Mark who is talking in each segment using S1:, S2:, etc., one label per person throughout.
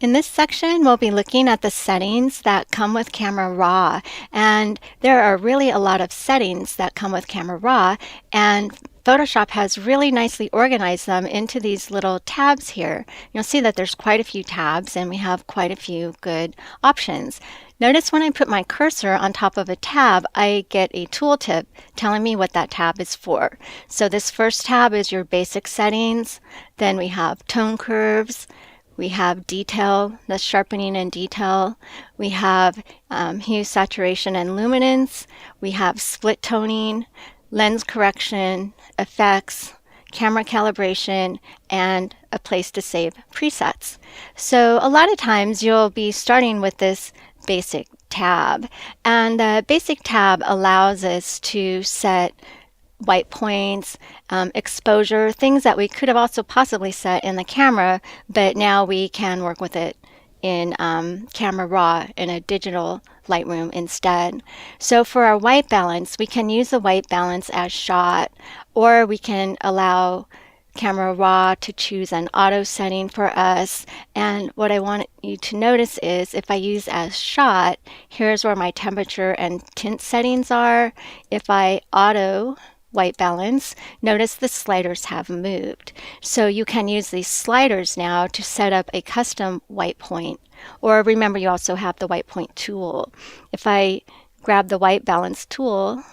S1: In this section, we'll be looking at the settings that come with Camera Raw, and there are really a lot of settings that come with Camera Raw, and Photoshop has really nicely organized them into these little tabs here. You'll see that there's quite a few tabs and we have quite a few good options. Notice when I put my cursor on top of a tab, I get a tooltip telling me what that tab is for. So this first tab is your basic settings, then we have tone curves, we have detail, the sharpening and detail. We have hue, saturation, and luminance. We have split toning, lens correction, effects, camera calibration, and a place to save presets. So a lot of times you'll be starting with this basic tab. And the basic tab allows us to set white points, exposure, things that we could have also possibly set in the camera, but now we can work with it in Camera Raw in a digital Lightroom instead. So for our white balance, we can use the white balance as shot, or we can allow Camera Raw to choose an auto setting for us. And what I want you to notice is if I use as shot, here's where my temperature and tint settings are. If I auto white balance, notice the sliders have moved. So you can use these sliders now to set up a custom white point. Or remember, you also have the white point tool. If I grab the white balance tool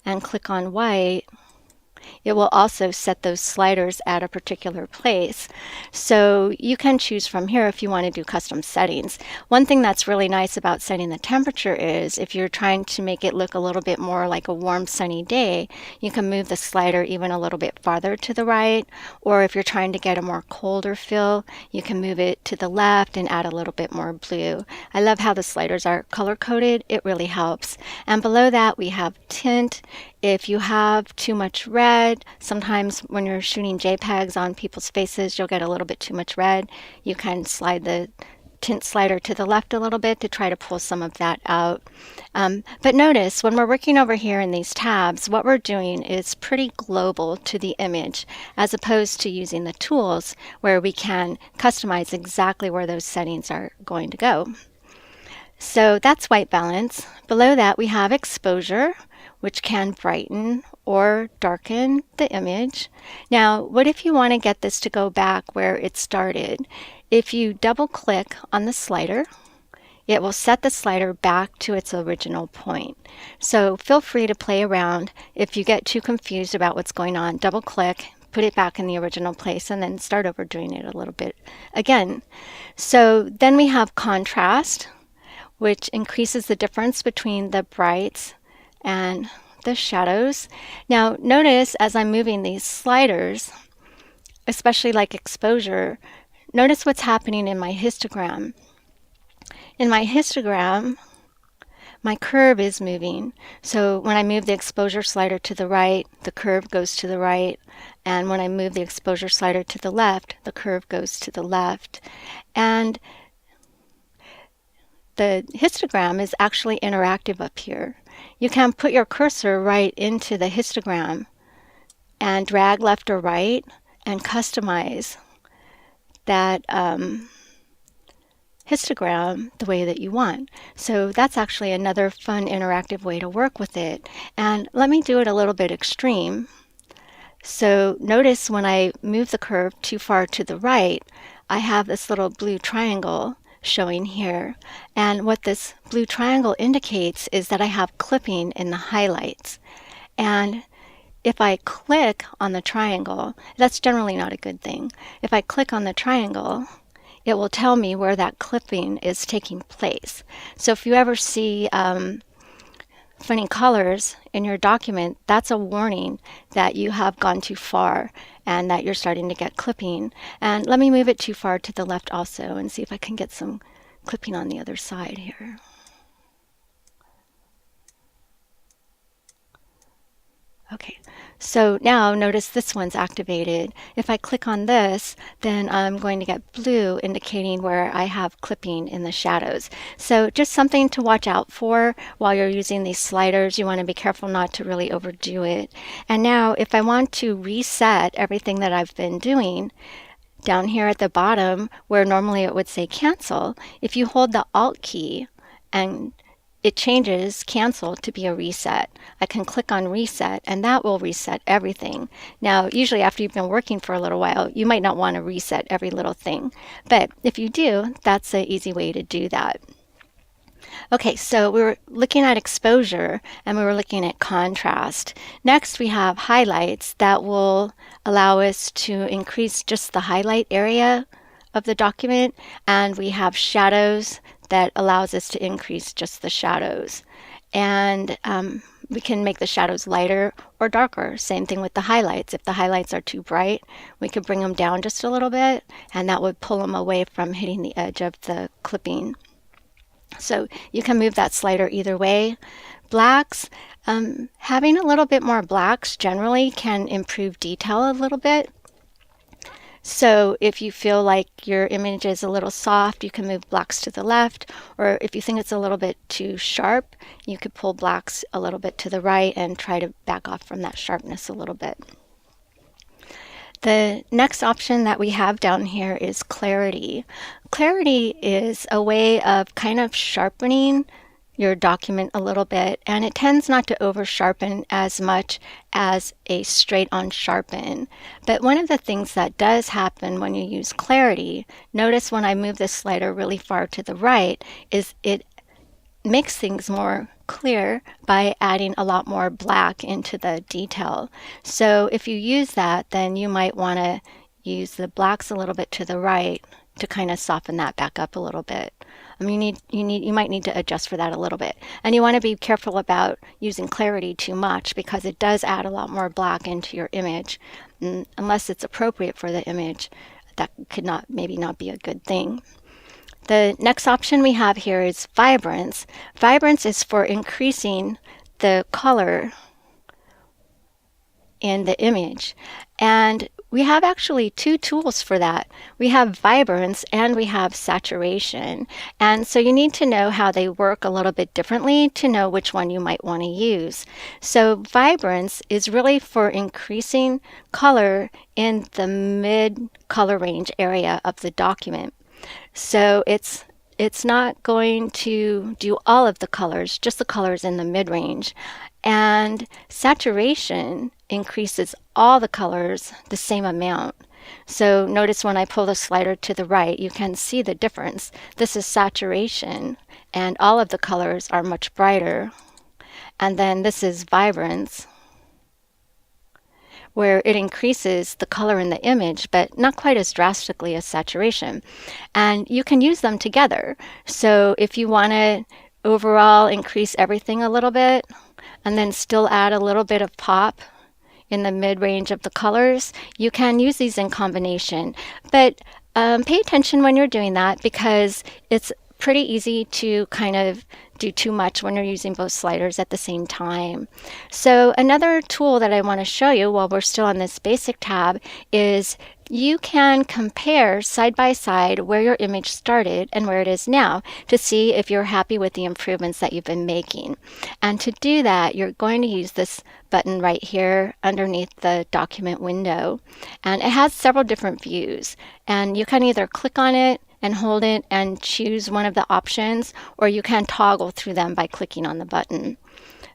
S1: and click on white, it will also set those sliders at a particular place. So you can choose from here if you want to do custom settings. One thing that's really nice about setting the temperature is if you're trying to make it look a little bit more like a warm sunny day, you can move the slider even a little bit farther to the right. Or if you're trying to get a more colder feel, you can move it to the left and add a little bit more blue. I love how the sliders are color coded. It really helps. And below that we have tint. If you have too much red, sometimes when you're shooting JPEGs on people's faces, you'll get a little bit too much red. You can slide the tint slider to the left a little bit to try to pull some of that out. But notice when we're working over here in these tabs, what we're doing is pretty global to the image, as opposed to using the tools where we can customize exactly where those settings are going to go. So that's white balance. Below that we have exposure, which can brighten or darken the image. Now, what if you want to get this to go back where it started? If you double click on the slider, it will set the slider back to its original point. So feel free to play around. If you get too confused about what's going on, double click, put it back in the original place, and then start over doing it a little bit again. So then we have contrast, which increases the difference between the brights and the shadows. Now notice as I'm moving these sliders, especially like exposure, notice what's happening in my histogram. In my histogram, my curve is moving. So when I move the exposure slider to the right, the curve goes to the right. And when I move the exposure slider to the left, the curve goes to the left. And the histogram is actually interactive up here. You can put your cursor right into the histogram and drag left or right and customize that histogram the way that you want. So that's actually another fun interactive way to work with it. And let me do it a little bit extreme. So notice when I move the curve too far to the right, I have this little blue triangle showing here. And what this blue triangle indicates is that I have clipping in the highlights. And if I click on the triangle, that's generally not a good thing. If I click on the triangle, it will tell me where that clipping is taking place. So if you ever see funny colors in your document, that's a warning that you have gone too far and that you're starting to get clipping. And let me move it too far to the left also and see if I can get some clipping on the other side here. Okay, so now notice this one's activated. If I click on this, then I'm going to get blue indicating where I have clipping in the shadows. So just something to watch out for while you're using these sliders. You want to be careful not to really overdo it. And now if I want to reset everything that I've been doing, down here at the bottom, where normally it would say cancel, if you hold the Alt key and it changes cancel to be a reset, I can click on reset and that will reset everything. Now, usually after you've been working for a little while, you might not want to reset every little thing. But if you do, that's an easy way to do that. Okay, so we were looking at exposure and we were looking at contrast. Next, we have highlights that will allow us to increase just the highlight area of the document, and we have shadows that allows us to increase just the shadows. And we can make the shadows lighter or darker. Same thing with the highlights. If the highlights are too bright, we could bring them down just a little bit, and that would pull them away from hitting the edge of the clipping. So you can move that slider either way. Blacks, having a little bit more blacks generally can improve detail a little bit. So if you feel like your image is a little soft, you can move blacks to the left, or if you think it's a little bit too sharp, you could pull blacks a little bit to the right and try to back off from that sharpness a little bit. The next option that we have down here is clarity. Clarity is a way of kind of sharpening your document a little bit, and it tends not to over sharpen as much as a straight on sharpen. But one of the things that does happen when you use clarity, notice when I move this slider really far to the right, is it makes things more clear by adding a lot more black into the detail. So if you use that, then you might want to use the blacks a little bit to the right to kind of soften that back up a little bit. You might need to adjust for that a little bit. And you want to be careful about using clarity too much, because it does add a lot more black into your image. Unless it's appropriate for the image, that could maybe not be a good thing. The next option we have here is Vibrance. Vibrance is for increasing the color in the image. And we have actually two tools for that. We have Vibrance and we have Saturation. And so you need to know how they work a little bit differently to know which one you might want to use. So Vibrance is really for increasing color in the mid color range area of the document. So it's not going to do all of the colors, just the colors in the mid-range. And saturation increases all the colors the same amount. So notice when I pull the slider to the right, you can see the difference. This is saturation, and all of the colors are much brighter. And then this is Vibrance, where it increases the color in the image, but not quite as drastically as saturation. And you can use them together. So if you want to overall increase everything a little bit, and then still add a little bit of pop in the mid-range of the colors, you can use these in combination. But pay attention when you're doing that, because it's pretty easy to kind of do too much when you're using both sliders at the same time. So another tool that I want to show you while we're still on this basic tab is you can compare side by side where your image started and where it is now to see if you're happy with the improvements that you've been making. And to do that, you're going to use this button right here underneath the document window. And it has several different views. And you can either click on it and hold it and choose one of the options, or you can toggle through them by clicking on the button.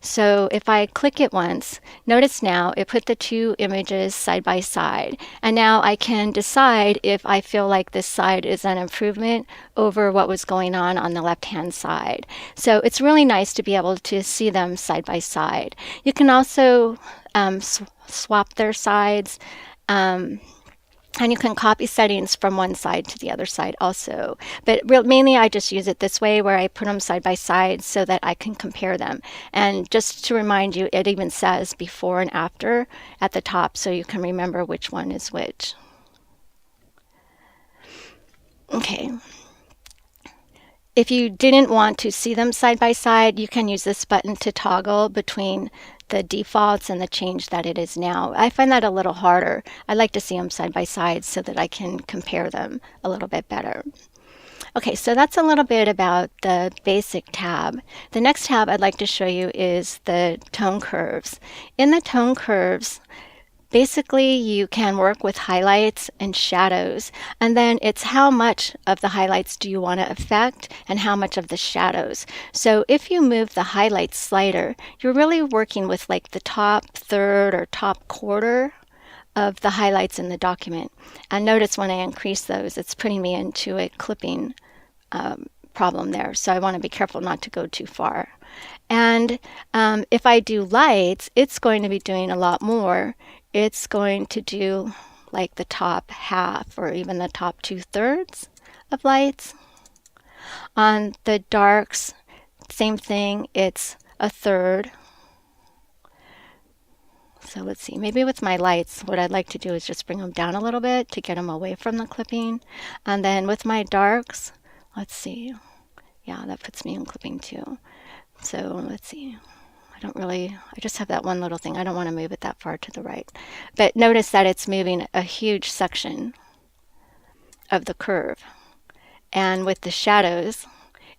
S1: So if I click it once, notice now it put the two images side by side. And now I can decide if I feel like this side is an improvement over what was going on the left-hand side. So it's really nice to be able to see them side by side. You can also swap their sides. And you can copy settings from one side to the other side also. But mainly I just use it this way, where I put them side by side so that I can compare them. And just to remind you, it even says before and after at the top, so you can remember which one is which. Okay. If you didn't want to see them side by side, you can use this button to toggle between the defaults and the change that it is now. I find that a little harder. I like to see them side by side so that I can compare them a little bit better. Okay, so that's a little bit about the basic tab. The next tab I'd like to show you is the tone curves. In the tone curves, basically you can work with highlights and shadows, and then it's how much of the highlights do you want to affect and how much of the shadows. So if you move the highlights slider, you're really working with like the top third or top quarter of the highlights in the document. And notice when I increase those, it's putting me into a clipping problem there. So I want to be careful not to go too far. And if I do lights, it's going to be doing a lot more. It's going to do like the top half or even the top 2/3 of lights. On the darks, same thing, it's a third. So let's see, maybe with my lights, what I'd like to do is just bring them down a little bit to get them away from the clipping. And then with my darks, let's see, yeah, that puts me in clipping too. So let's see, I just have that one little thing. I don't want to move it that far to the right. But notice that it's moving a huge section of the curve. And with the shadows,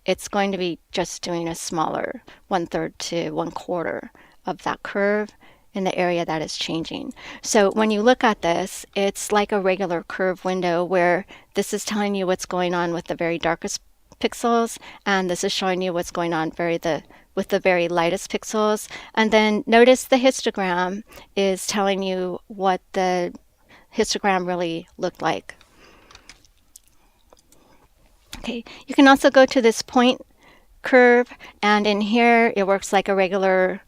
S1: it's going to be just doing a smaller 1/3 to 1/4 of that curve in the area that is changing. So when you look at this, it's like a regular curve window where this is telling you what's going on with the very darkest pixels, and this is showing you what's going on with the very lightest pixels. And then notice the histogram is telling you what the histogram really looked like. Okay, you can also go to this point curve, and in here it works like a regular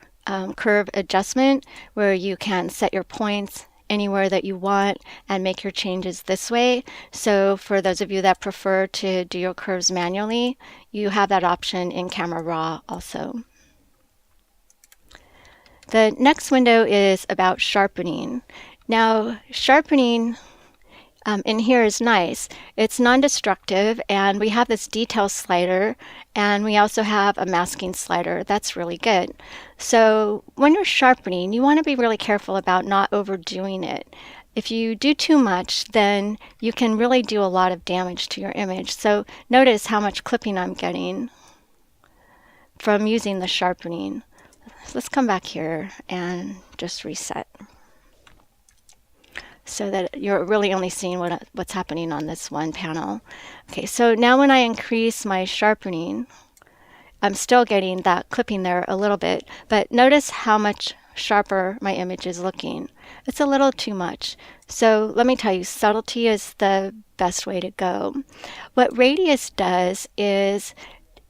S1: curve adjustment where you can set your points anywhere that you want and make your changes this way. So for those of you that prefer to do your curves manually, you have that option in Camera Raw also. The next window is about sharpening. Now, sharpening in here is nice. It's non-destructive, and we have this detail slider, and we also have a masking slider. That's really good. So when you're sharpening, you want to be really careful about not overdoing it. If you do too much, then you can really do a lot of damage to your image. So notice how much clipping I'm getting from using the sharpening. Let's come back here and just reset, so that you're really only seeing what's happening on this one panel. Okay, so now when I increase my sharpening, I'm still getting that clipping there a little bit, but notice how much sharper my image is looking. It's a little too much. So let me tell you, subtlety is the best way to go. What radius does is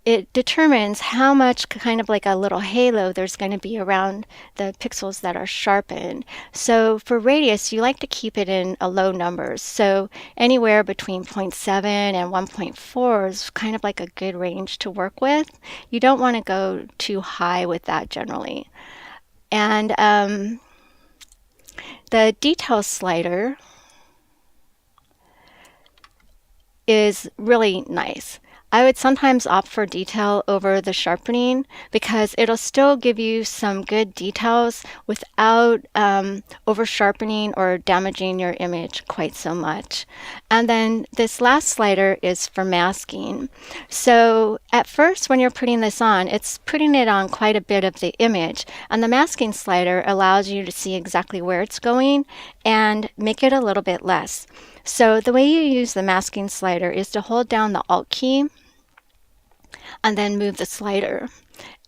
S1: it determines how much kind of like a little halo there's going to be around the pixels that are sharpened. So for radius, you like to keep it in a low numbers. So anywhere between 0.7 and 1.4 is kind of like a good range to work with. You don't want to go too high with that generally. And the detail slider is really nice. I would sometimes opt for detail over the sharpening because it'll still give you some good details without over sharpening or damaging your image quite so much. And then this last slider is for masking. So at first when you're putting this on, it's putting it on quite a bit of the image, and the masking slider allows you to see exactly where it's going and make it a little bit less. So the way you use the masking slider is to hold down the Alt key and then move the slider.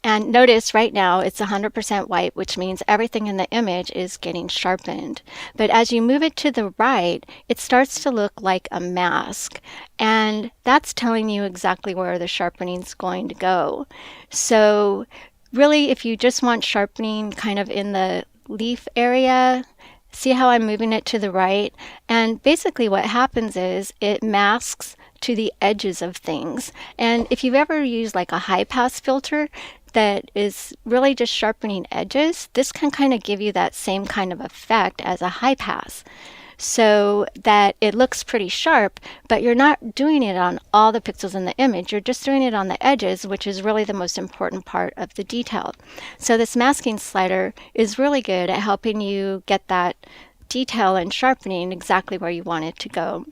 S1: And notice right now it's 100% white, which means everything in the image is getting sharpened. But as you move it to the right, it starts to look like a mask. And that's telling you exactly where the sharpening is going to go. So really, if you just want sharpening kind of in the leaf area, see how I'm moving it to the right? And basically what happens is it masks to the edges of things. And if you've ever used like a high pass filter that is really just sharpening edges, this can kind of give you that same kind of effect as a high pass, so that it looks pretty sharp, but you're not doing it on all the pixels in the image. You're just doing it on the edges, which is really the most important part of the detail. So this masking slider is really good at helping you get that detail and sharpening exactly where you want it to go.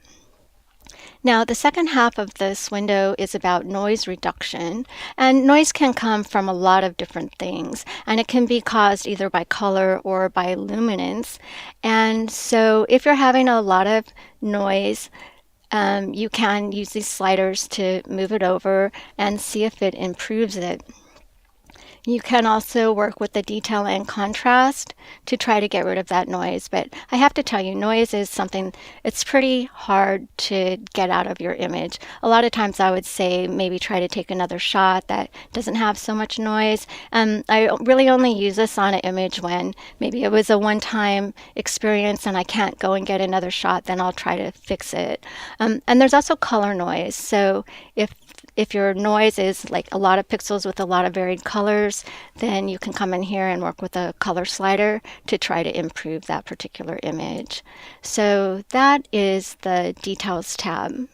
S1: Now, the second half of this window is about noise reduction, and noise can come from a lot of different things, and it can be caused either by color or by luminance. And so if you're having a lot of noise, you can use these sliders to move it over and see if it improves it. You can also work with the detail and contrast to try to get rid of that noise. But I have to tell you, noise is something, it's pretty hard to get out of your image. A lot of times I would say maybe try to take another shot that doesn't have so much noise. I really only use this on an image when maybe it was a one-time experience and I can't go and get another shot, then I'll try to fix it. And there's also color noise. So if your noise is like a lot of pixels with a lot of varied colors, then you can come in here and work with a color slider to try to improve that particular image. So that is the Details tab.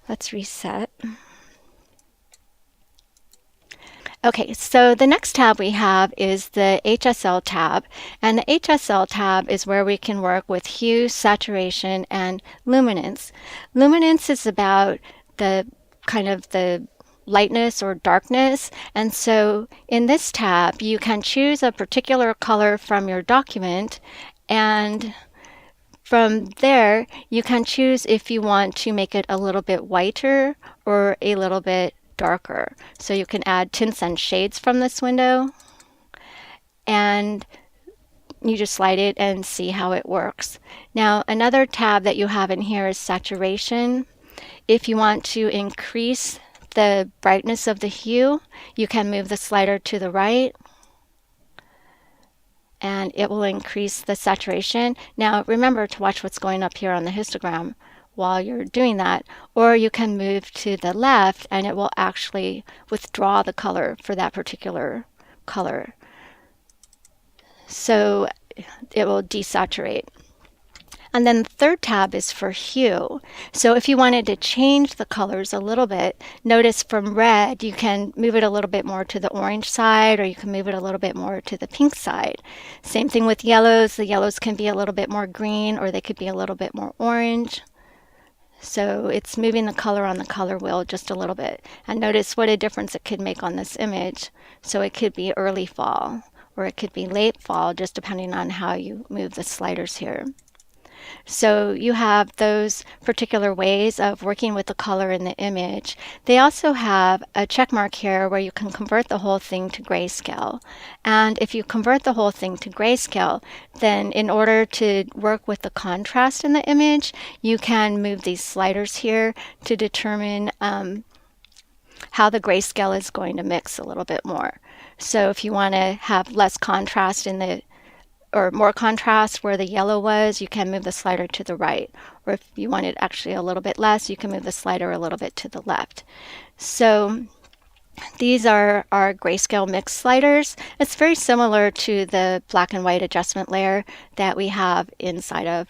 S1: Let's reset. Okay, so the next tab we have is the HSL tab, and the HSL tab is where we can work with hue, saturation, and luminance. Luminance is about the kind of the lightness or darkness, and so in this tab you can choose a particular color from your document, and from there you can choose if you want to make it a little bit whiter or a little bit darker. So you can add tints and shades from this window, and you just slide it and see how it works. Now, another tab that you have in here is saturation. If you want to increase the brightness of the hue, you can move the slider to the right and it will increase the saturation. Now remember to watch what's going up here on the histogram while you're doing that, or you can move to the left and it will actually withdraw the color for that particular color. So it will desaturate. And then the third tab is for hue. So if you wanted to change the colors a little bit, notice from red, you can move it a little bit more to the orange side, or you can move it a little bit more to the pink side. Same thing with yellows. The yellows can be a little bit more green, or they could be a little bit more orange. So it's moving the color on the color wheel just a little bit. And notice what a difference it could make on this image. So it could be early fall, or it could be late fall, just depending on how you move the sliders here. So you have those particular ways of working with the color in the image. They also have a check mark here where you can convert the whole thing to grayscale. And if you convert the whole thing to grayscale, then in order to work with the contrast in the image, you can move these sliders here to determine how the grayscale is going to mix a little bit more. So if you want to have less contrast in the or more contrast where the yellow was, you can move the slider to the right. Or if you wanted actually a little bit less, you can move the slider a little bit to the left. So these are our grayscale mix sliders. It's very similar to the black and white adjustment layer that we have inside of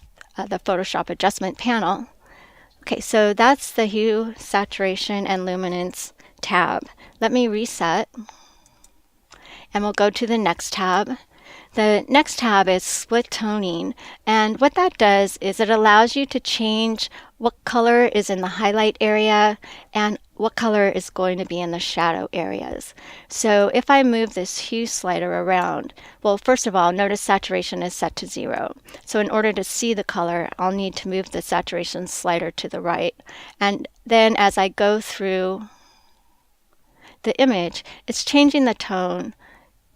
S1: the Photoshop adjustment panel. Okay, so that's the hue, saturation, and luminance tab. Let me reset, and we'll go to the next tab. The next tab is split toning, and what that does is it allows you to change what color is in the highlight area and what color is going to be in the shadow areas. So if I move this hue slider around, well, first of all, notice saturation is set to 0. So in order to see the color, I'll need to move the saturation slider to the right. And then as I go through the image, it's changing the tone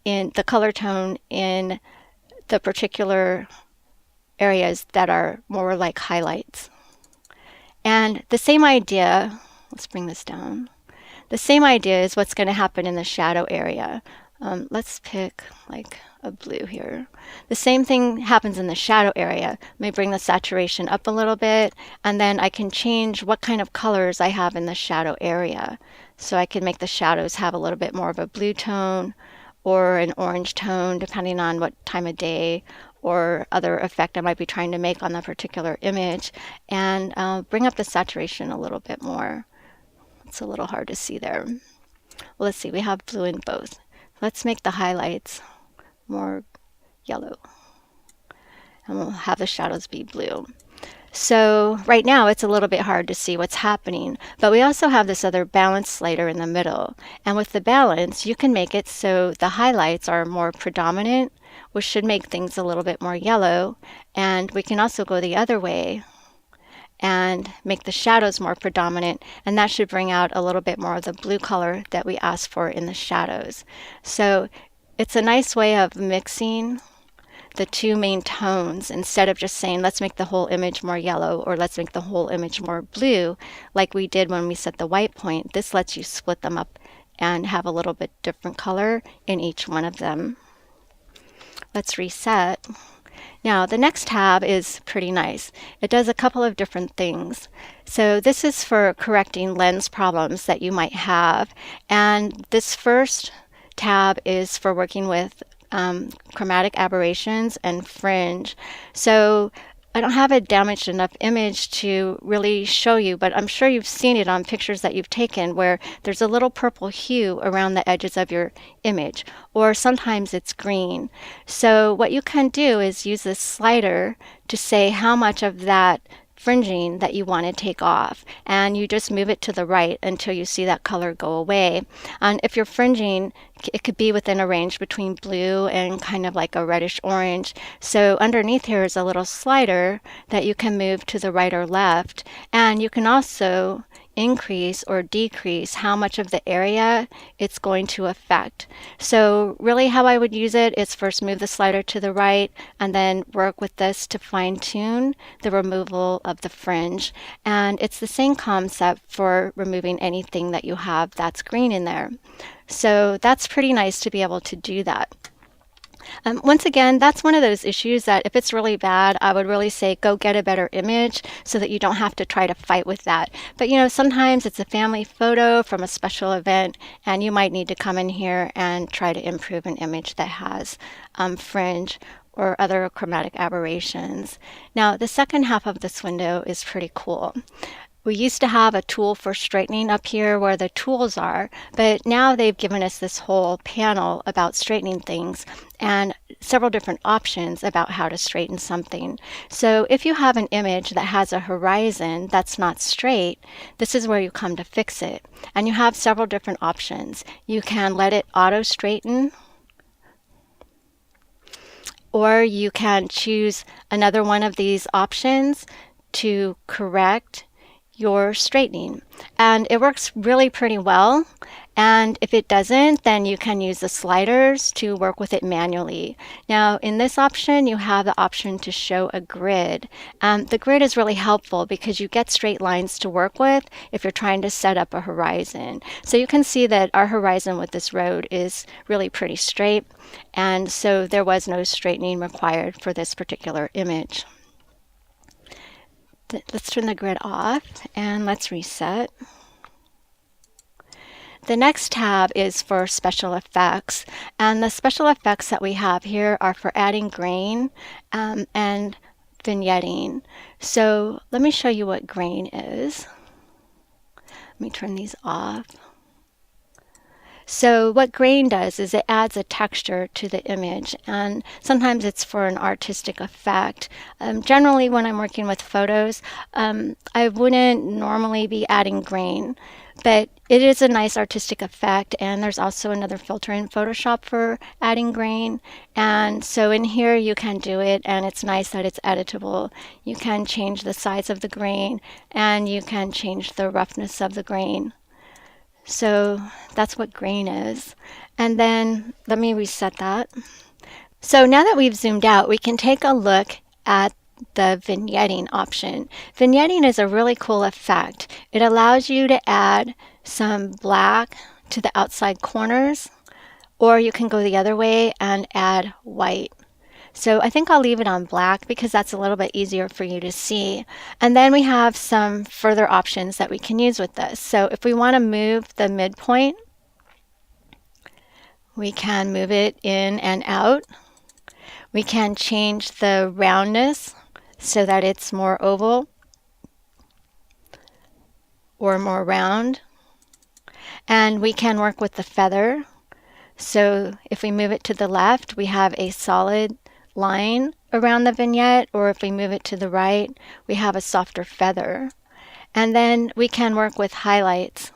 S1: in the color tone in the particular areas that are more like highlights. And the same idea, let's bring this down. The same idea is what's going to happen in the shadow area. Let's pick like a blue here. The same thing happens in the shadow area. Let me bring the saturation up a little bit, and then I can change what kind of colors I have in the shadow area. So I can make the shadows have a little bit more of a blue tone, or an orange tone, depending on what time of day or other effect I might be trying to make on the particular image, and bring up the saturation a little bit more. It's a little hard to see there. Well, let's see, we have blue in both. Let's make the highlights more yellow, and we'll have the shadows be blue. So right now it's a little bit hard to see what's happening, but we also have this other balance slider in the middle. And with the balance, you can make it so the highlights are more predominant, which should make things a little bit more yellow. And we can also go the other way and make the shadows more predominant, and that should bring out a little bit more of the blue color that we asked for in the shadows. So it's a nice way of mixing the two main tones instead of just saying let's make the whole image more yellow or let's make the whole image more blue like we did when we set the white point. This lets you split them up and have a little bit different color in each one of them. Let's reset. Now the next tab is pretty nice. It does a couple of different things. So this is for correcting lens problems that you might have, and this first tab is for working with chromatic aberrations and fringe. So I don't have a damaged enough image to really show you, but I'm sure you've seen it on pictures that you've taken where there's a little purple hue around the edges of your image, or sometimes it's green. So what you can do is use this slider to say how much of that fringing that you want to take off, and you just move it to the right until you see that color go away. And if you're fringing, it could be within a range between blue and kind of like a reddish orange. So underneath here is a little slider that you can move to the right or left, and you can also increase or decrease how much of the area it's going to affect. So really how I would use it is first move the slider to the right and then work with this to fine tune the removal of the fringe. And it's the same concept for removing anything that you have that's green in there. So that's pretty nice to be able to do that. Once again, that's one of those issues that if it's really bad, I would really say go get a better image so that you don't have to try to fight with that. But sometimes it's a family photo from a special event, and you might need to come in here and try to improve an image that has fringe or other chromatic aberrations. Now, the second half of this window is pretty cool. We used to have a tool for straightening up here where the tools are, but now they've given us this whole panel about straightening things and several different options about how to straighten something. So if you have an image that has a horizon that's not straight, this is where you come to fix it. And you have several different options. You can let it auto straighten, or you can choose another one of these options to correct your straightening, and it works really pretty well. And if it doesn't, then you can use the sliders to work with it manually. Now in this option you have the option to show a grid. The grid is really helpful because you get straight lines to work with if you're trying to set up a horizon. So you can see that our horizon with this road is really pretty straight, and so there was no straightening required for this particular image. Let's turn the grid off and let's reset. The next tab is for special effects, and the special effects that we have here are for adding grain and vignetting. So let me show you what grain is. Let me turn these off. So what grain does is it adds a texture to the image, and sometimes it's for an artistic effect. Generally when I'm working with photos, I wouldn't normally be adding grain, but it is a nice artistic effect, and there's also another filter in Photoshop for adding grain. And so in here you can do it, and it's nice that it's editable. You can change the size of the grain, and you can change the roughness of the grain. So that's what grain is. And then let me reset that. So now that we've zoomed out, we can take a look at the vignetting option. Vignetting is a really cool effect. It allows you to add some black to the outside corners, or you can go the other way and add white. So I think I'll leave it on black because that's a little bit easier for you to see. And then we have some further options that we can use with this. So if we want to move the midpoint, we can move it in and out. We can change the roundness so that it's more oval or more round. And we can work with the feather. So if we move it to the left, we have a solid line around the vignette, or if we move it to the right, we have a softer feather. And then we can work with highlights.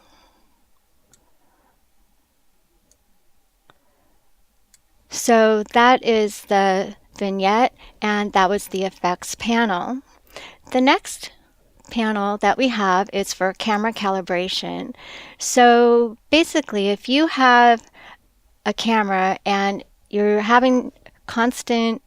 S1: So that is the vignette, and that was the effects panel. The next panel that we have is for camera calibration. So basically, if you have a camera and you're having constant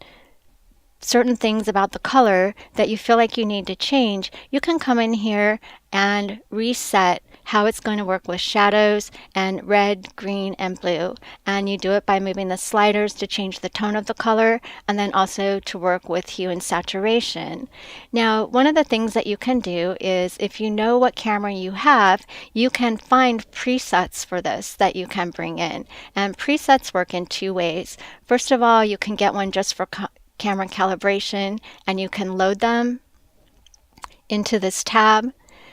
S1: certain things about the color that you feel like you need to change, you can come in here and reset how it's going to work with shadows and red, green, and blue. And you do it by moving the sliders to change the tone of the color, and then also to work with hue and saturation. Now, one of the things that you can do is, if you know what camera you have, you can find presets for this that you can bring in. And presets work in two ways. First of all, you can get one just for camera calibration, and you can load them into this tab.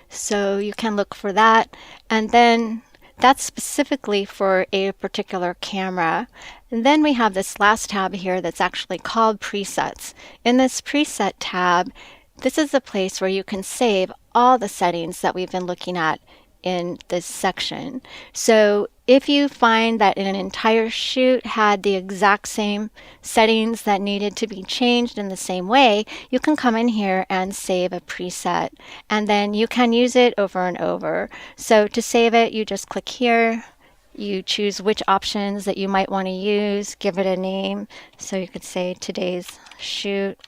S1: So you can look for that, and then that's specifically for a particular camera. And then we have this last tab here that's actually called presets. In this preset tab, this is the place where you can save all the settings that we've been looking at in this section. So if you find that an entire shoot had the exact same settings that needed to be changed in the same way, you can come in here and save a preset, and then you can use it over and over. So to save it, you just click here, you choose which options that you might want to use, give it a name. So you could say today's shoot,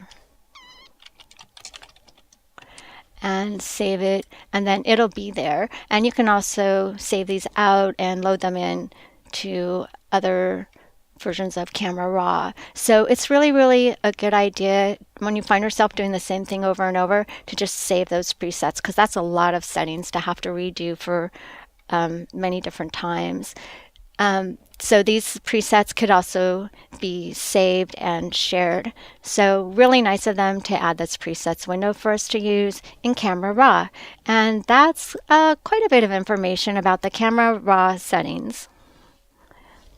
S1: and save it, and then it'll be there. And you can also save these out and load them in to other versions of Camera Raw. So it's really a good idea when you find yourself doing the same thing over and over to just save those presets, because that's a lot of settings to have to redo for many different times. So these presets could also be saved and shared. So really nice of them to add this presets window for us to use in Camera Raw. And that's quite a bit of information about the Camera Raw settings.